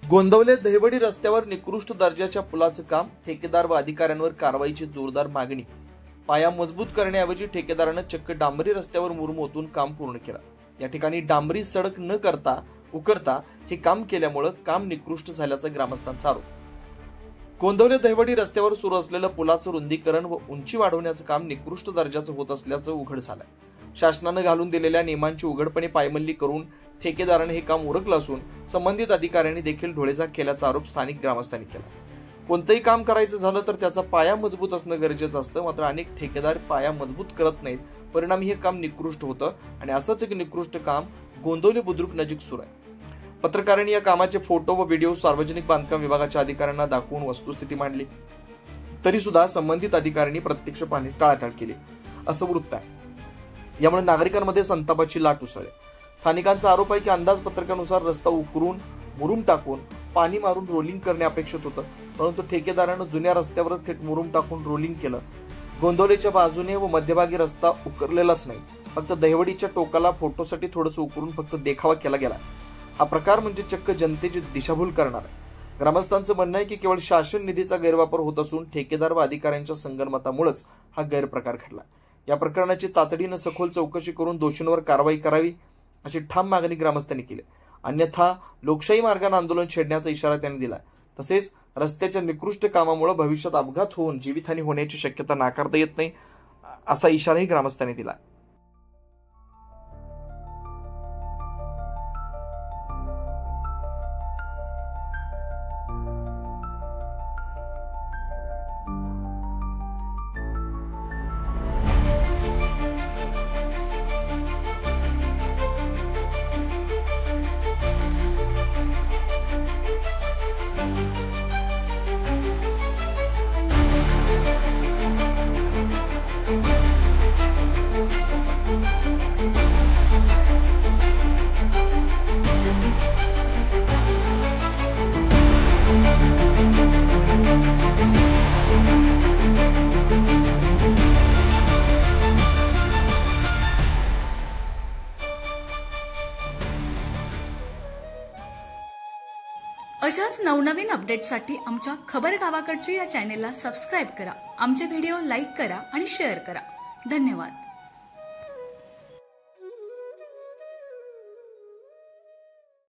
गोंदवले दहिवडी रस्त्यावर निकृष्ट दर्जाच्या पुलाचं काम, ठेकेदार व अधिकाऱ्यांवर कारवाईची जोरदार मागणी। पाया मजबूत करण्याऐवजी ठेकेदारानं चक्क डांबरी रस्त्यावर मुरुम ओतून काम पूर्ण केलं। या ठिकाणी डांबरी सडक न करता उकरता हे काम केल्यामुळे काम निकृष्ट झाल्याचा ग्रामस्थांचा आरोप। गोंदवले दहिवडी रस्त्यावर सुरू असलेलं पुलाचं रुंदीकरण व उंची वाढवण्याचं काम निकृष्ट दर्जाचं होत असल्याचं उघड झालंय। शासनानं घालून दिलेल्या नियमांची उघडपणे पायमल्ली करून ठेकेदाराने हे काम उरकलं असून संबंधित अधिकाऱ्यांनी देखील ढोळेझाक केल्याचा आरोप स्थानिक ग्रामस्थांनी केला। कोणतंही काम करायचं झालं तर त्याचा पाया मजबूत असणं गरजेचं असतं, मात्र अनेक ठेकेदार पाया मजबूत करत नाहीत, परिणामी हे काम निकृष्ट होतं आणि असंच एक निकृष्ट काम गोंदवले बुद्रुक नजीक सुरू आहे। पत्रकारांनी या कामाचे फोटो व व्हिडिओ सार्वजनिक बांधकाम विभागाच्या अधिकाऱ्यांना दाखवून वस्तुस्थिती मांडली, तरी सुद्धा संबंधित अधिकाऱ्यांनी प्रत्यक्ष पाहण्यास टाळाटाळ केली असं वृत्त आहे। यामुळे नागरिकांमध्ये संतापाची लाट उसळली। स्थानिकांचा आरोप आहे की अंदाजपत्रकानुसार रस्ता उकरून मुरुम टाकून पाणी मारून रोलिंग करणे अपेक्षित होतं, परंतु ठेकेदारानं जुन्या रस्त्यावरच थेट मुरुम टाकून रोलिंग केलं। गोंदवलेच्या बाजूने व मध्यभागी रस्ता उकरलेलाच नाही, फक्त दहिवडीच्या टोकाला फोटोसाठी थोडंसं उकरून फक्त देखावा केला गेला। हा प्रकार म्हणजे चक्क जनतेची दिशाभूल करणार आहे। ग्रामस्थांचं म्हणणं आहे की केवळ शासन निधीचा गैरवापर होत असून ठेकेदार व अधिकाऱ्यांच्या संगनमतामुळेच हा गैरप्रकार घडला। या प्रकरणाची तातडीनं सखोल चौकशी करून दोषींवर कारवाई करावी अशी ठाम मागणी ग्रामस्थांनी केली, अन्यथा लोकशाही मार्गाने आंदोलन छेडण्याचा इशारा त्यांनी दिला। तसेच रस्त्याच्या निकृष्ट कामामुळे भविष्यात अपघात होऊन जीवितहानी होण्याची शक्यता नाकारता येत नाही असा इशाराही ग्रामस्थांनी दिला। अशाच नवनवीन अपडेटसाठी आमच्या खबर गावाकडची या चॅनेलला सबस्क्राईब करा, आमचे व्हिडिओ लाईक करा आणि शेअर करा। धन्यवाद।